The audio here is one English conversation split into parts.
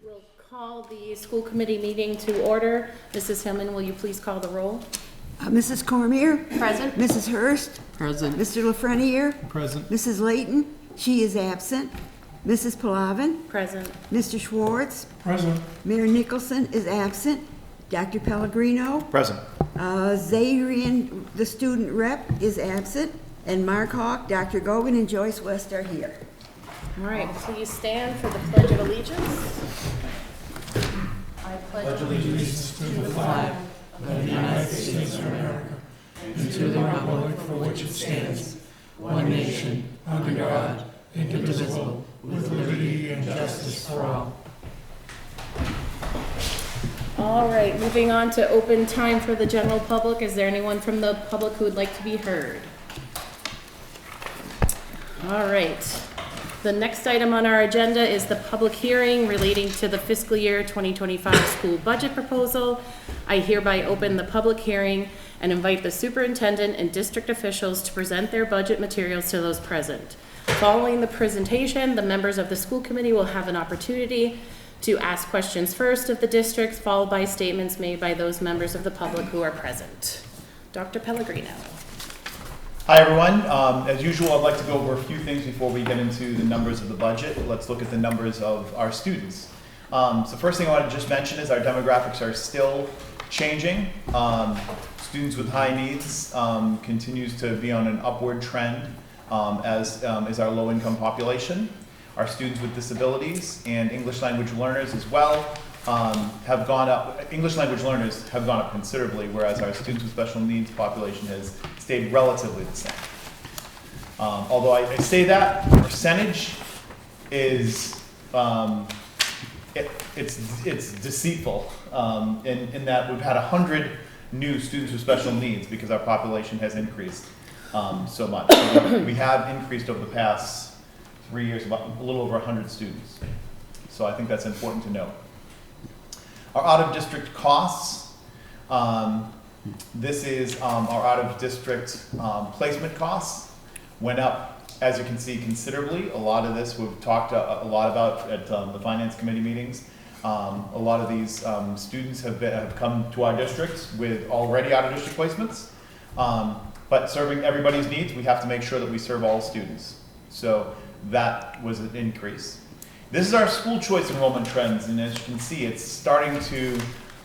We'll call the school committee meeting to order. Mrs. Hillman, will you please call the roll? Mrs. Cormier? Present. Mrs. Hurst? Present. Mr. Lafreniere? Present. Mrs. Layton? She is absent. Mrs. Palavin? Present. Mr. Schwartz? Present. Mayor Nicholson is absent. Dr. Pellegrino? Present. Zarian, the student rep, is absent. And Mark Hawk, Dr. Gogan, and Joyce West are here. All right, please stand for the Pledge of Allegiance. I pledge Allegiance to the flag of the United States of America and to the republic for which it stands, one nation, under God, indivisible, with liberty and justice for all. All right, moving on to open time for the general public. Is there anyone from the public who would like to be heard? All right. The next item on our agenda is the public hearing relating to the fiscal year 2025 school budget proposal. I hereby open the public hearing and invite the superintendent and district officials to present their budget materials to those present. Following the presentation, the members of the school committee will have an opportunity to ask questions first of the districts, followed by statements made by those members of the public who are present. Dr. Pellegrino. Hi, everyone. As usual, I'd like to go over a few things before we get into the numbers of the budget. Let's look at the numbers of our students. So first thing I want to just mention is our demographics are still changing. Students with high needs continues to be on an upward trend, as is our low-income population. Our students with disabilities and English language learners as well have gone up. English language learners have gone up considerably, whereas our students with special needs population has stayed relatively the same. Although I say that percentage is it's deceitful in that we've had 100 new students with special needs because our population has increased so much. So we have increased over the past 3 years about a little over 100 students. So I think that's important to note. Our out-of-district costs. This is our out-of-district placement costs. Went up, as you can see, considerably. A lot of this we've talked a lot about at the finance committee meetings. A lot of these students have come to our districts with already out-of-district placements. But serving everybody's needs, we have to make sure that we serve all students. So that was an increase. This is our school choice enrollment trends, and as you can see, it's starting to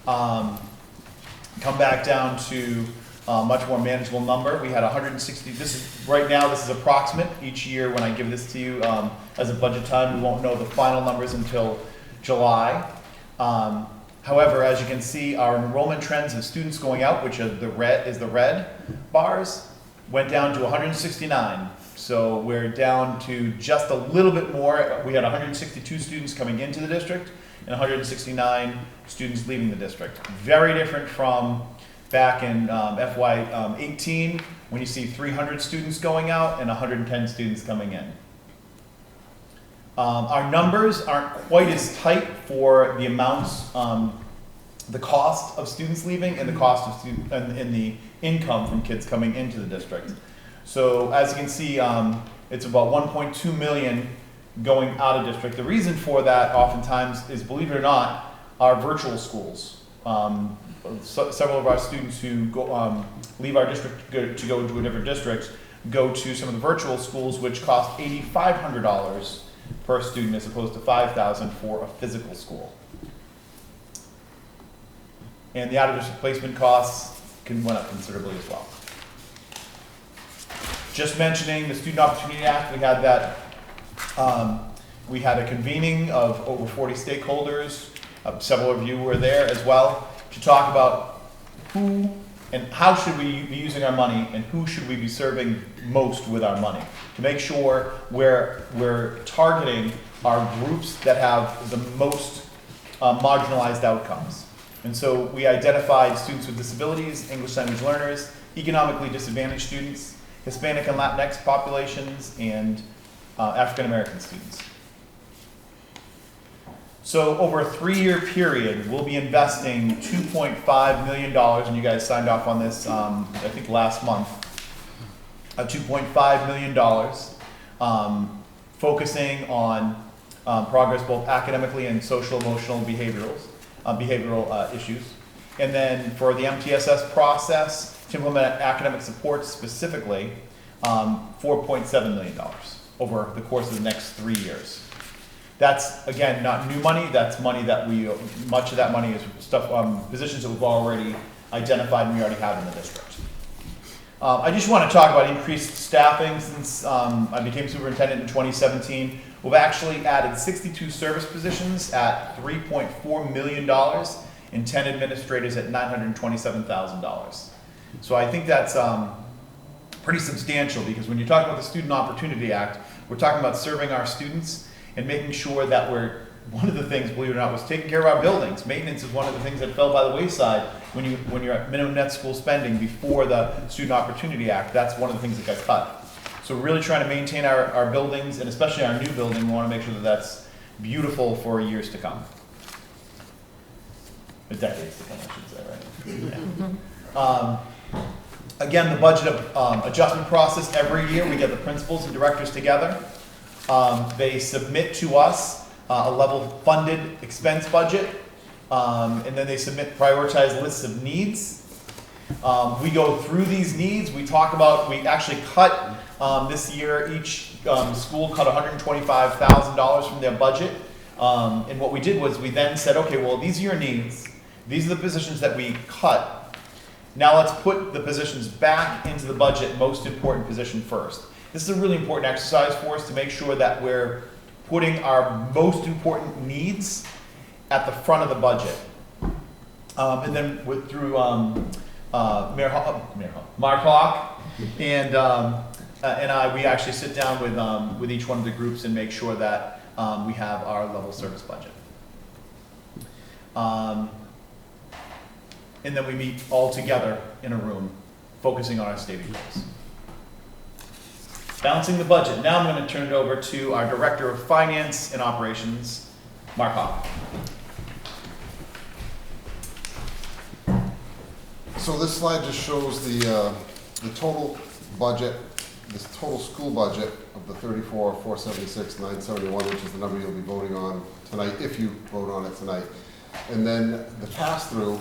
come back down to a much more manageable number. We had 160, right now this is approximate. Each year when I give this to you as a budget time, we won't know the final numbers until July. However, as you can see, our enrollment trends of students going out, which are the red bars, went down to 169. So we're down to just a little bit more. We had 162 students coming into the district and 169 students leaving the district. Very different from back in FY 18 when you see 300 students going out and 110 students coming in. Our numbers aren't quite as tight for the amounts, the cost of students leaving and the cost of and the income from kids coming into the district. So as you can see, it's about 1.2 million going out of district. The reason for that oftentimes is, believe it or not, our virtual schools. Several of our students who go, leave our district to go to a different district go to some of the virtual schools, which cost $8,500 per student as opposed to $5,000 for a physical school. And the out-of-district placement costs went up considerably as well. Just mentioning the Student Opportunity Act, we had that. We had a convening of over 40 stakeholders. Several of you were there as well to talk about who and how should we be using our money and who should we be serving most with our money to make sure we're targeting our groups that have the most marginalized outcomes. And so we identified students with disabilities, English language learners, economically disadvantaged students, Hispanic and Latinx populations, and African American students. So over a 3-year period, we'll be investing $2.5 million, and you guys signed off on this, I think last month, $2.5 million, focusing on progress both academically and social, emotional, behavioral issues. And then for the MTSS process, to implement academic support specifically, $4.7 million over the course of the next 3 years. That's, again, not new money, that's money that much of that money is stuff, positions that we've already identified and we already have in the district. I just want to talk about increased staffing since I became superintendent in 2017. We've actually added 62 service positions at $3.4 million and 10 administrators at $927,000. So I think that's pretty substantial, because when you talk about the Student Opportunity Act, we're talking about serving our students and making sure that one of the things, believe it or not, was taking care of our buildings. Maintenance is one of the things that fell by the wayside when you're at minimum net school spending before the Student Opportunity Act. That's one of the things that got cut. So we're really trying to maintain our buildings, and especially our new building. We want to make sure that that's beautiful for years to come. Decades to come, I should say, right? Yeah. Again, the budget adjustment process, every year we get the principals and directors together. They submit to us a level funded expense budget, and then they submit prioritized lists of needs. We go through these needs. We actually cut this year, each school cut $125,000 from their budget. And what we did was we then said, okay, well, these are your needs. These are the positions that we cut. Now let's put the positions back into the budget, most important position first. This is a really important exercise for us to make sure that we're putting our most important needs at the front of the budget. And then through Mark Hawk and I, we actually sit down with each one of the groups and make sure that we have our level service budget. And then we meet all together in a room, focusing on our stated goals. Balancing the budget. Now I'm going to turn it over to our Director of Finance and Operations, Mark Hawk. So this slide just shows the total budget, this total school budget of the 34,476,971, which is the number you'll be voting on tonight, if you vote on it tonight. And then the pass-through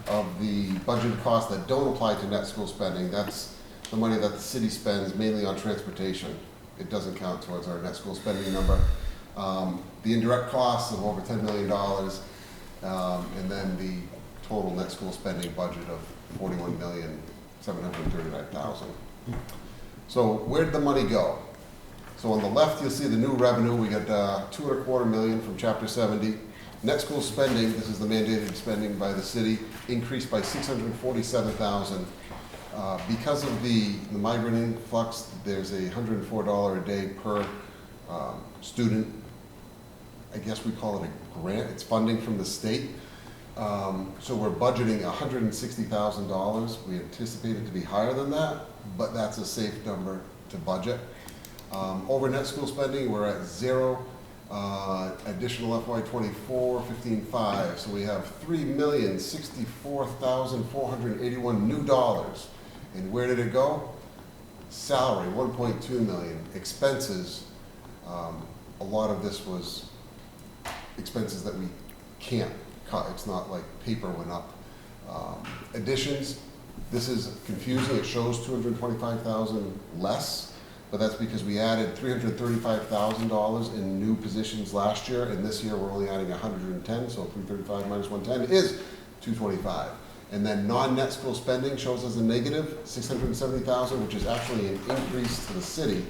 of the budgeted costs that don't apply to net school spending. That's the money that the city spends mainly on transportation. It doesn't count towards our net school spending number. The indirect costs of over $10 million, and then the total net school spending budget of $41,739,000. So where did the money go? So on the left, you'll see the new revenue. We got $2.25 million from Chapter 70. Net school spending, this is the mandated spending by the city, increased by $647,000. Because of the migrant influx, there's a $104 a day per student. I guess we call it a grant. It's funding from the state. So we're budgeting $160,000. We anticipate it to be higher than that, but that's a safe number to budget. Over net school spending, we're at zero. Additional FY24, 15.5, so we have $3,064,481 new dollars. And where did it go? Salary, $1.2 million. Expenses, a lot of this was expenses that we can't cut. It's not like paper went up. Additions, this is confusing. It shows $225,000 less. But that's because we added $335,000 in new positions last year, and this year we're only adding 110, so 335 minus 110 is 225. And then non-net school spending shows as a negative $670,000, which is actually an increase to the city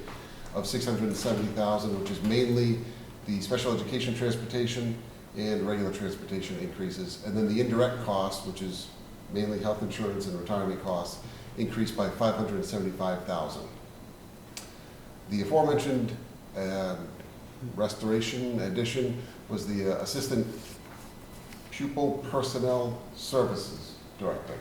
of $670,000, which is mainly the special education transportation and regular transportation increases. And then the indirect cost, which is mainly health insurance and retirement costs, increased by $575,000. The aforementioned restoration addition was the Assistant Pupil Personnel Services Director.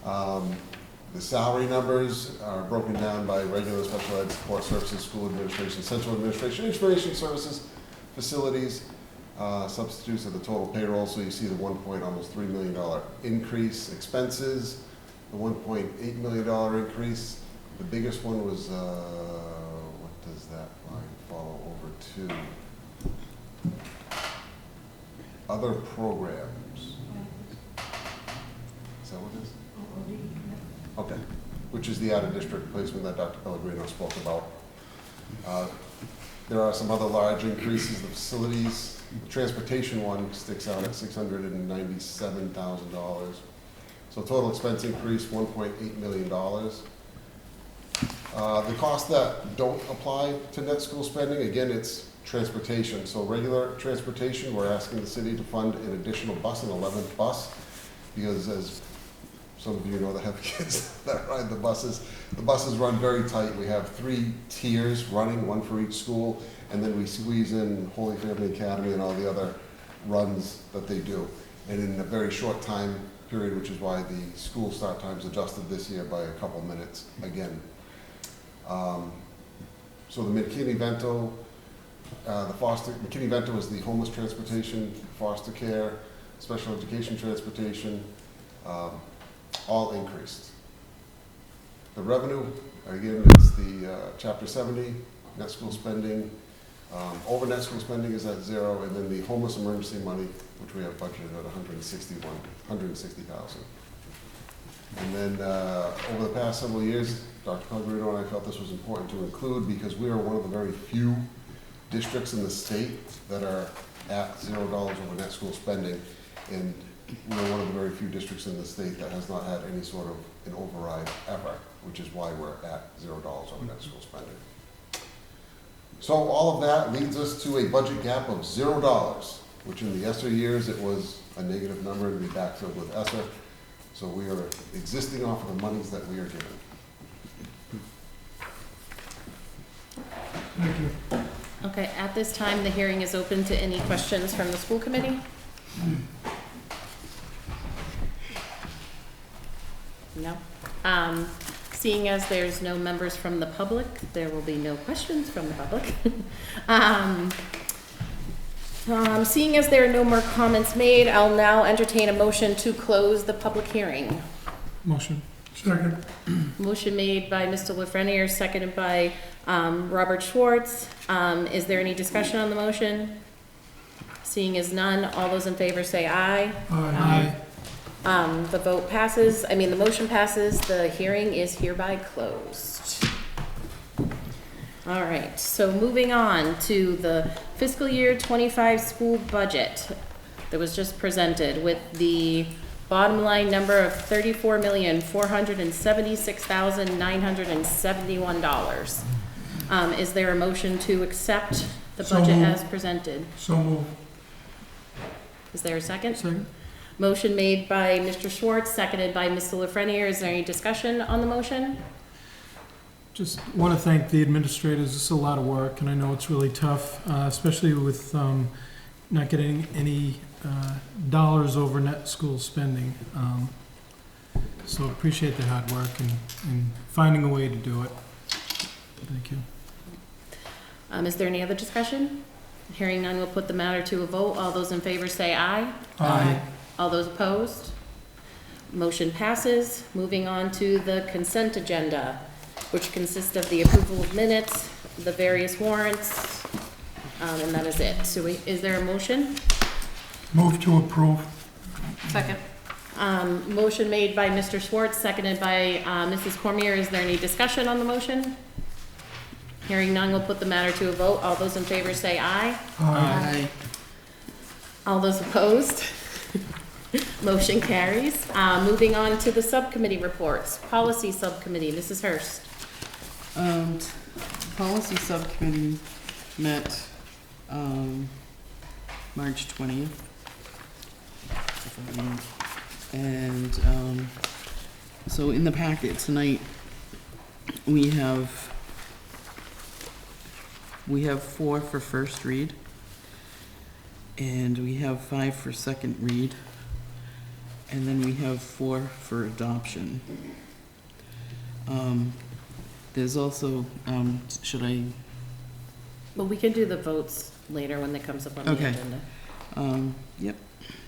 The salary numbers are broken down by regular special ed support services, school administration, central administration, information services, facilities, substitutes of the total payroll. So you see the almost $3 million increase. Expenses, the $1.8 million increase. The biggest one was, what does that line to other programs. Is that what it is? Okay, which is the out-of-district placement that Dr. Pellegrino spoke about. There are some other large increases in the facilities. The transportation one sticks out at $697,000. So total expense increase, $1.8 million. The costs that don't apply to net school spending, again, it's transportation. So regular transportation, we're asking the city to fund an additional bus, an 11th bus, because as some of you know that have kids that ride the buses run very tight. We have 3 tiers running, one for each school, and then we squeeze in Holy Family Academy and all the other runs that they do. And in a very short time period, which is why the school start times adjusted this year by a couple minutes again. So the McKinney-Vento, McKinney-Vento is the homeless transportation, foster care, special education transportation, all increased. The revenue, again, it's the Chapter 70, net school spending. Over net school spending is at 0, and then the homeless emergency money, which we have budgeted at $160,000. And then over the past several years, Dr. Pellegrino and I felt this was important to include because we are one of the very few districts in the state that are at $0 over net school spending, and we're one of the very few districts in the state that has not had any sort of an override ever, which is why we're at $0 over net school spending. So all of that leads us to a budget gap of $0, which in the ESSER years it was a negative number and we backfilled with ESSER. So we are existing off of the monies that we are given. Thank you. Okay, at this time, the hearing is open to any questions from the school committee. No? Seeing as there's no members from the public, there will be no questions from the public. Seeing as there are no more comments made, I'll now entertain a motion to close the public hearing. Motion. Second. Motion made by Mr. Lafreniere, seconded by Robert Schwartz. Is there any discussion on the motion? Seeing as none, all those in favor say aye. Aye. The vote passes, the motion passes, the hearing is hereby closed. All right, so moving on to the fiscal year 25 school budget that was just presented with the bottom line number of $34,476,971. Is there a motion to accept the So budget moved. as presented? So move. Is there a second? Second. Motion made by Mr. Schwartz, seconded by Mr. Lafreniere. Is there any discussion on the motion? Just want to thank the administrators. It's a lot of work, and I know it's really tough, especially with not getting any dollars over net school spending. So appreciate the hard work and finding a way to do it. Thank you. Is there any other discussion? Hearing none, we'll put the matter to a vote. All those in favor say aye. Aye. All those opposed? Motion passes. Moving on to the consent agenda, which consists of the approval of minutes, the various warrants, and that is it. So is there a motion? Move to approve. Second. Motion made by Mr. Schwartz, seconded by Mrs. Cormier. Is there any discussion on the motion? Hearing none, we'll put the matter to a vote. All those in favor say aye. Aye. All those opposed? Motion carries. Moving on to the subcommittee reports. Policy Subcommittee, Mrs. Hurst. Policy Subcommittee met March 20th. And so in the packet tonight, we have 4 for first read, and we have 5 for second read, and then we have 4 for adoption. There's also, should I? Well, we can do the votes later when it comes up on the Okay. agenda. Yep,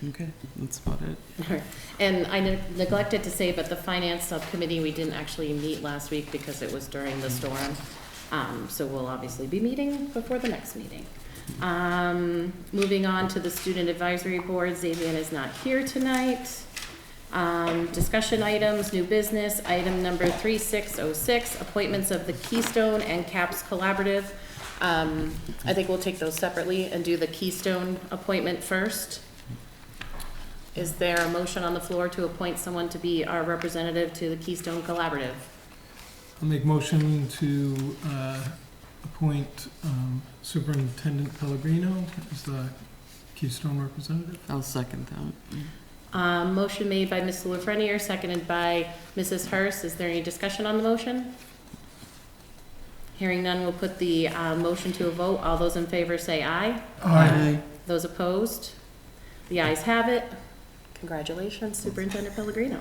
okay, that's about it. And I neglected to say, but the Finance Subcommittee, we didn't actually meet last week because it was during the storm. So we'll obviously be meeting before the next meeting. Moving on to the Student Advisory Board, Xavier is not here tonight. Discussion items, new business, item number 3606, appointments of the Keystone and CAPS Collaborative. I think we'll take those separately and do the Keystone appointment first. Is there a motion on the floor to appoint someone to be our representative to the Keystone Collaborative? I'll make motion to appoint Superintendent Pellegrino as the Keystone representative. I'll second that. Motion made by Ms. Lafreniere, seconded by Mrs. Hurst. Is there any discussion on the motion? Hearing none, we'll put the motion to a vote. All those in favor say aye. Aye. Those opposed? The ayes have it. Congratulations, Superintendent Pellegrino.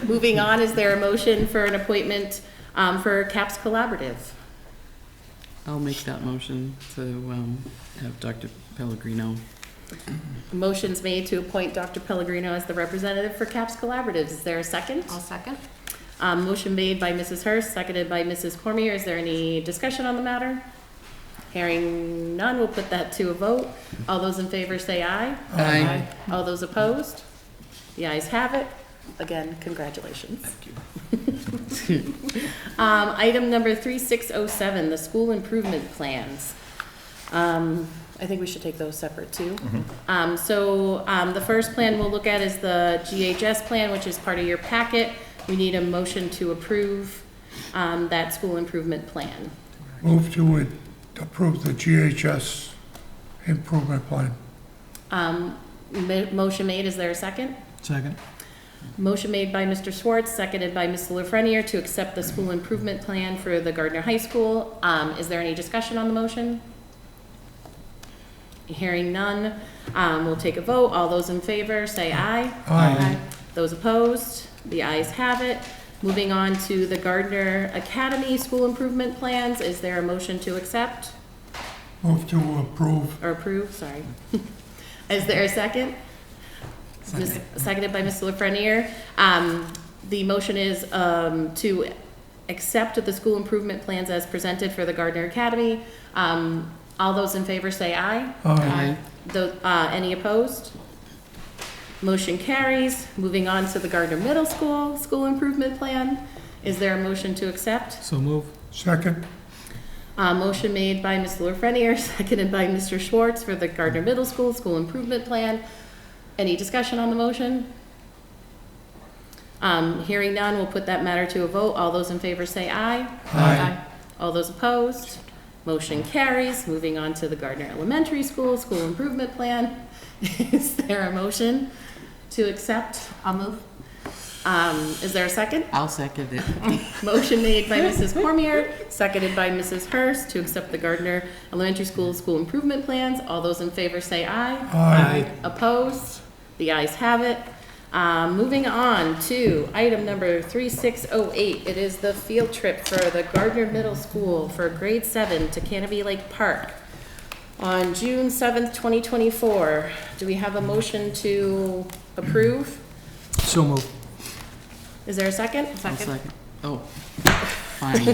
Moving on, is there a motion for an appointment for CAPS Collaborative? I'll make that motion to have Dr. Pellegrino. Motion's made to appoint Dr. Pellegrino as the representative for CAPS Collaboratives. Is there a second? I'll second. Motion made by Mrs. Hurst, seconded by Mrs. Cormier. Is there any discussion on the matter? Hearing none, we'll put that to a vote. All those in favor say aye. Aye. All those opposed? The ayes have it. Again, congratulations. Thank you. Item number 3607, the school improvement plans. I think we should take those separate too. The first plan we'll look at is the GHS plan, which is part of your packet. We need a motion to approve that school improvement plan. Move to approve the GHS improvement plan. Motion made, is there a second? Second. Motion made by Mr. Schwartz, seconded by Ms. Lafreniere to accept the school improvement plan for the Gardner High School. Is there any discussion on the motion? Hearing none, we'll take a vote. All those in favor say aye. Aye. Those opposed? The ayes have it. Moving on to the Gardner Academy School Improvement Plans. Is there a motion to accept? Move to approve. Or approve, sorry. Is there a second? Seconded by Ms. Lafreniere. The motion is to accept the school improvement plans as presented for the Gardner Academy. All those in favor say aye. Aye. Any opposed? Motion carries. Moving on to the Gardner Middle School School Improvement Plan. Is there a motion to accept? So move. Second. Motion made by Ms. Lafreniere, seconded by Mr. Schwartz for the Gardner Middle School School Improvement Plan. Any discussion on the motion? Hearing none, we'll put that matter to a vote. All those in favor say aye. Aye. All those opposed? Motion carries. Moving on to the Gardner Elementary School School Improvement Plan. Is there a motion to accept? I'll move. Is there a second? I'll second it. Motion made by Mrs. Cormier, seconded by Mrs. Hurst to accept the Gardner Elementary School School Improvement Plans. All those in favor say aye. Aye. Opposed? The ayes have it. Moving on to item number 3608. It is the field trip for the Gardner Middle School for grade 7 to Canopy Lake Park on June 7th, 2024. Do we have a motion to approve? So move. Is there a second? I'll second. Oh, fine.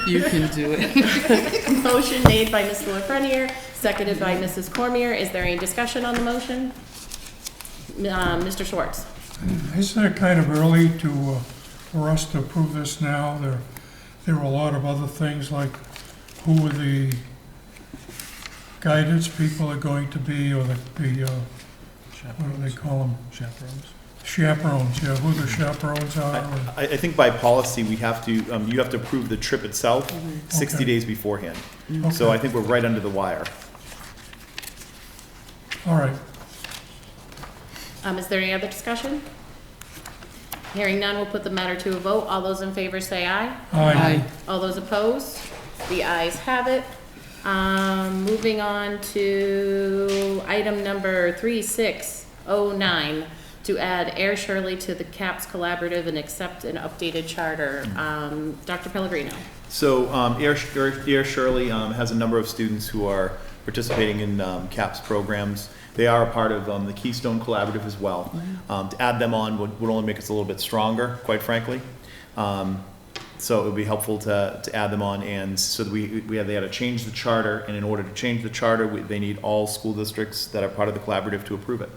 You can do it. Motion made by Ms. Lafreniere, seconded by Mrs. Cormier. Is there any discussion on the motion? Mr. Schwartz. Isn't it kind of early for us to approve this now? There are a lot of other things like who are the guidance people are going to be, or what do they call them? Chaperones. Chaperones, yeah, who the chaperones are. I think by policy, we have to, you have to approve the trip itself 60 Okay. days beforehand. So I think we're right under the wire. All right. Is there any other discussion? Hearing none, we'll put the matter to a vote. All those in favor say aye. Aye. All those opposed? The ayes have it. Moving on to item number 3609, to add Air Shirley to the CAPS Collaborative and accept an updated charter. Dr. Pellegrino. So Air Shirley has a number of students who are participating in CAPS programs. They are a part of the Keystone Collaborative as well. To add them on would only make us a little bit stronger, quite frankly. So it would be helpful to add them on, and so that they had to change the charter, and in order to change the charter, they need all school districts that are part of the collaborative to approve it.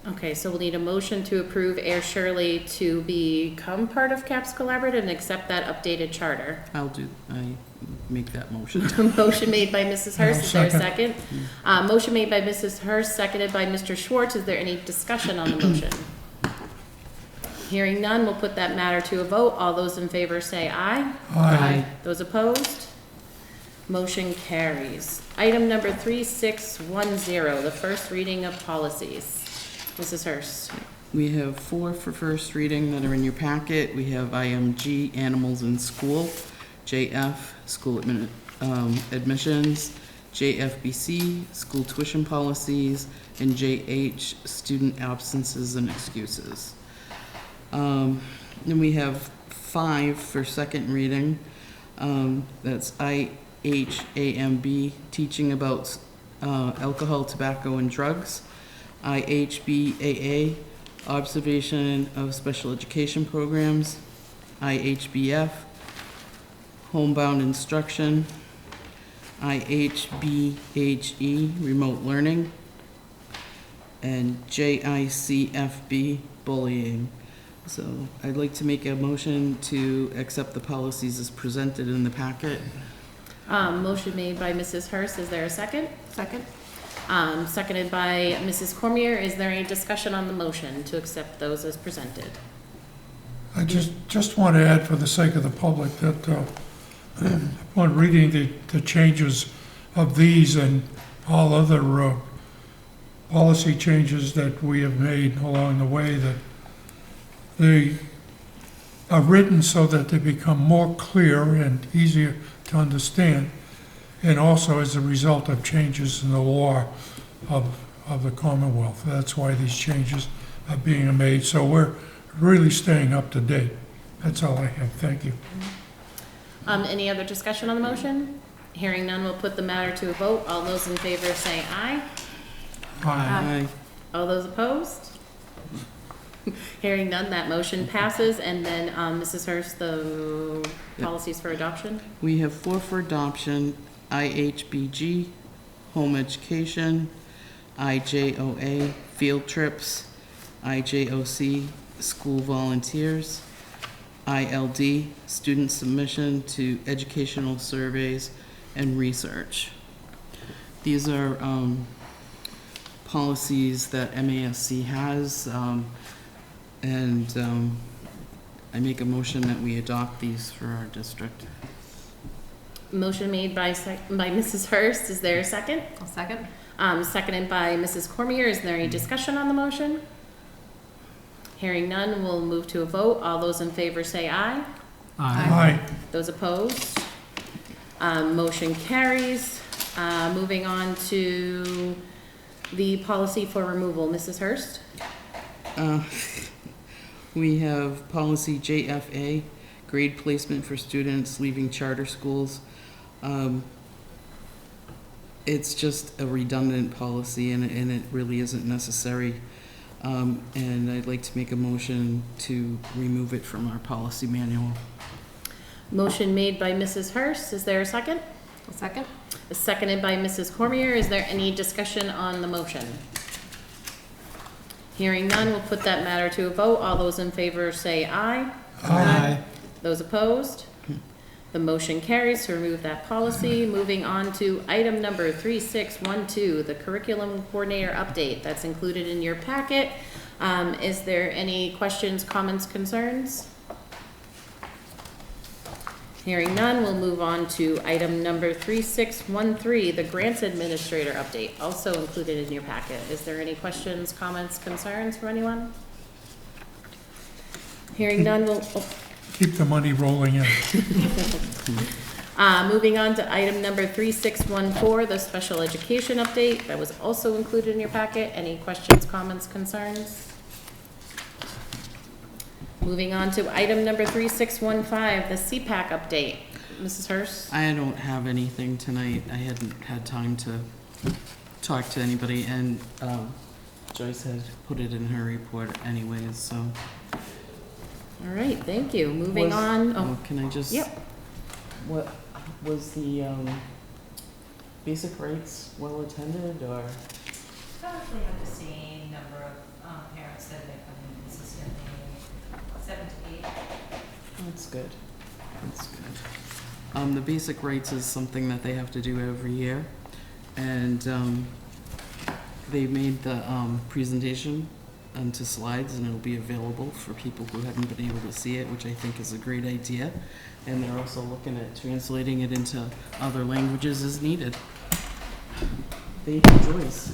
Okay, so we'll need a motion to approve Air Shirley to become part of CAPS Collaborative and accept that updated charter. I make that motion. Motion made by Mrs. Hurst, is there a Second. second? Motion made by Mrs. Hurst, seconded by Mr. Schwartz. Is there any discussion on the motion? Hearing none, we'll put that matter to a vote. All those in favor say aye. Aye. Those opposed? Motion carries. Item number 3610, the first reading of policies. Mrs. Hurst. We have 4 for first reading that are in your packet. We have IMG, Animals in School, JF, School Admissions, JFBC, School Tuition Policies, and JH, Student Absences and Excuses. Then we have 5 for second reading. That's IHAMB, Teaching About Alcohol, Tobacco, and Drugs. IHBAA, Observation of Special Education Programs. IHBF, Homebound Instruction. IHBHE, Remote Learning. And JICFB, Bullying. So I'd like to make a motion to accept the policies as presented in the packet. Motion made by Mrs. Hurst. Is there a second? Second. Seconded by Mrs. Cormier. Is there any discussion on the motion to accept those as presented? I just want to add for the sake of the public that upon reading the changes of these and all other policy changes that we have made along the way, that they are written so that they become more clear and easier to understand, and also as a result of changes in the law of the Commonwealth. That's why these changes are being made. So we're really staying up to date. That's all I have. Thank you. Any other discussion on the motion? Hearing none, we'll put the matter to a vote. All those in favor say aye. Aye. All those opposed? Hearing none, that motion passes. And then, Mrs. Hurst, the policies for adoption? We have 4 for adoption, IHBG, Home Education, IJOA, Field Trips, IJOC, School Volunteers, ILD, Student Submission to Educational Surveys and Research. These are policies that MASC has, and I make a motion that we adopt these for our district. Motion made by Mrs. Hurst. Is there a second? I'll second. Seconded by Mrs. Cormier. Is there any discussion on the motion? Hearing none, we'll move to a vote. All those in favor say aye. Aye. Those opposed? Motion carries. Moving on to the policy for removal. Mrs. Hurst? We have policy JFA, grade placement for students leaving charter schools. It's just a redundant policy, and it really isn't necessary. And I'd like to make a motion to remove it from our policy manual. Motion made by Mrs. Hurst. Is there a second? I'll second. Seconded by Mrs. Cormier. Is there any discussion on the motion? Hearing none, we'll put that matter to a vote. All those in favor say aye. Aye. Those opposed? The motion carries to remove that policy. Moving on to item number 3612, the curriculum coordinator update. That's included in your packet. Is there any questions, comments, concerns? Hearing none, we'll move on to item number 3613, the grants administrator update, also included in your packet. Is there any questions, comments, concerns from anyone? Hearing none, we'll... Keep the money rolling in. Moving on to item number 3614, the special education update. That was also included in your packet. Any questions, comments, concerns? Moving on to item number 3615, the CPAC update. Mrs. Hurst? I don't have anything tonight. I hadn't had time to talk to anybody, and Joyce had put it in her report anyways, so All right, thank you. Moving Was- on. Oh, can I just? Yep. What was the basic rates well attended or? Probably have the same number of parents that have been coming consistently, 7 to 8. That's good. That's good. The basic rates is something that they have to do every year, and they made the presentation onto slides, and it'll be available for people who haven't been able to see it, which I think is a great idea. And they're also looking at translating it into other languages as needed. Thank you, Joyce.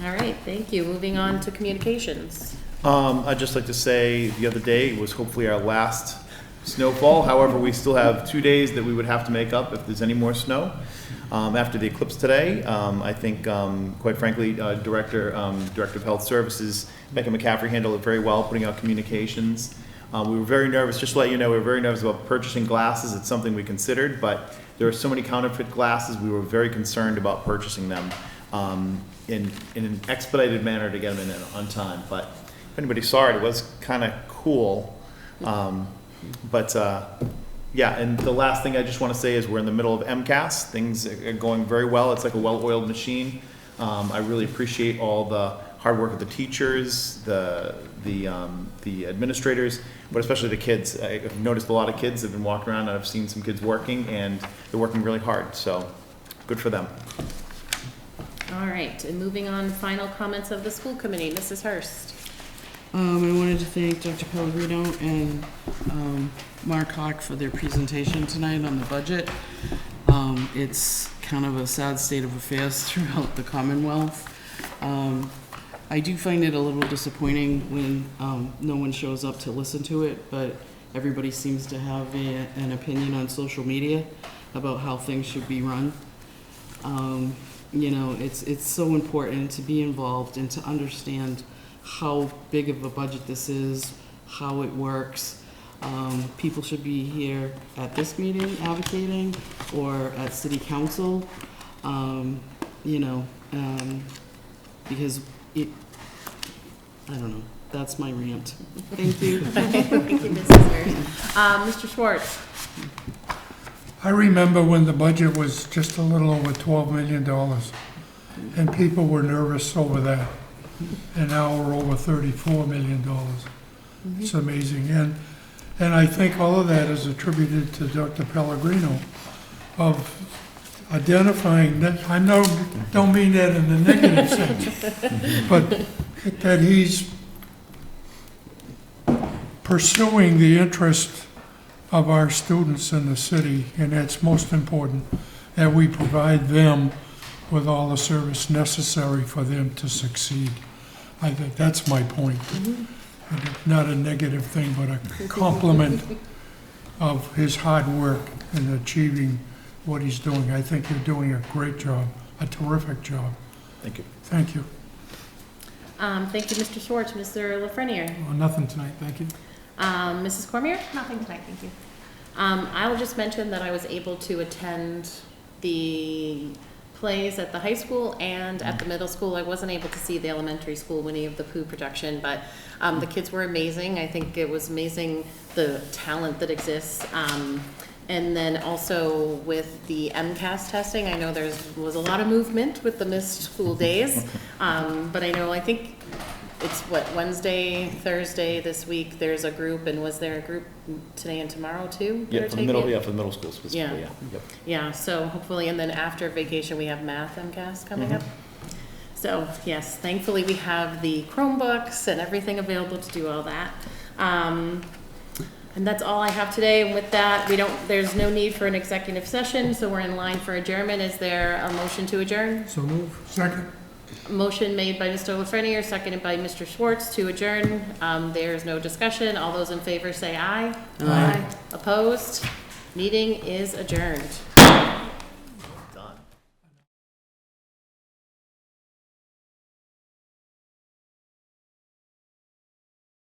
All right, thank you. Moving on to communications. I'd just like to say the other day was hopefully our last snowfall. However, we still have 2 days that we would have to make up if there's any more snow. After the eclipse today, I think, quite frankly, Director of Health Services, Becca McCaffrey, handled it very well, putting out communications. We were very nervous, just to let you know, we were very nervous about purchasing glasses. It's something we considered, but there are so many counterfeit glasses, we were very concerned about purchasing them in an expedited manner to get them in on time. But if anybody saw it, it was kind of cool. Yeah, and the last thing I just want to say is we're in the middle of MCAS. Things are going very well. It's like a well-oiled machine. I really appreciate all the hard work of the teachers, the administrators, but especially the kids. I've noticed a lot of kids have been walking around, and I've seen some kids working, and they're working really hard. So, good for them. All right, and moving on, final comments of the school committee. Mrs. Hurst. I wanted to thank Dr. Pellegrino and Mark Hawk for their presentation tonight on the budget. It's kind of a sad state of affairs throughout the Commonwealth. I do find it a little disappointing when no one shows up to listen to it, but everybody seems to have an opinion on social media about how things should be run. You know, it's so important to be involved and to understand how big of a budget this is, how it works. People should be here at this meeting advocating or at city council, you know, because I don't know, that's my rant. Thank you. Thank you, Mrs. Hurst. Mr. Schwartz. I remember when the budget was just a little over $12 million, and people were nervous over that. And now we're over $34 million. It's amazing. And I think all of that is attributed to Dr. Pellegrino of identifying that, I don't mean that in a negative sense, but that he's pursuing the interest of our students in the city, and it's most important that we provide them with all the service necessary for them to succeed. I think that's my point. Not a negative thing, but a compliment of his hard work in achieving what he's doing. I think you're doing a great job, a terrific job. Thank you. Thank you. Thank you, Mr. Schwartz. Mr. Lafreniere. Oh, nothing tonight, thank you. Mrs. Cormier? Nothing tonight, thank you. I'll just mention that I was able to attend the plays at the high school and at the middle school. I wasn't able to see the elementary school Winnie of the Pooh production, but the kids were amazing. I think it was amazing the talent that exists. And then also with the MCAS testing, I know there was a lot of movement with the missed school days, but I think it's Wednesday, Thursday this week, there's a group, and was there a group today and tomorrow too? Yeah, for the middle school specifically, Yeah. yeah. Yep. Yeah, so hopefully, and then after vacation, we have math MCAS coming up. So yes, thankfully we have the Chromebooks and everything available to do all that. And that's all I have today. And with that, there's no need for an executive session, so we're in line for adjournment. Is there a motion to adjourn? So move. Second. Motion made by Mr. Lafreniere, seconded by Mr. Schwartz to adjourn. There's no discussion. All those in favor say aye. Aye. Opposed? Meeting is adjourned.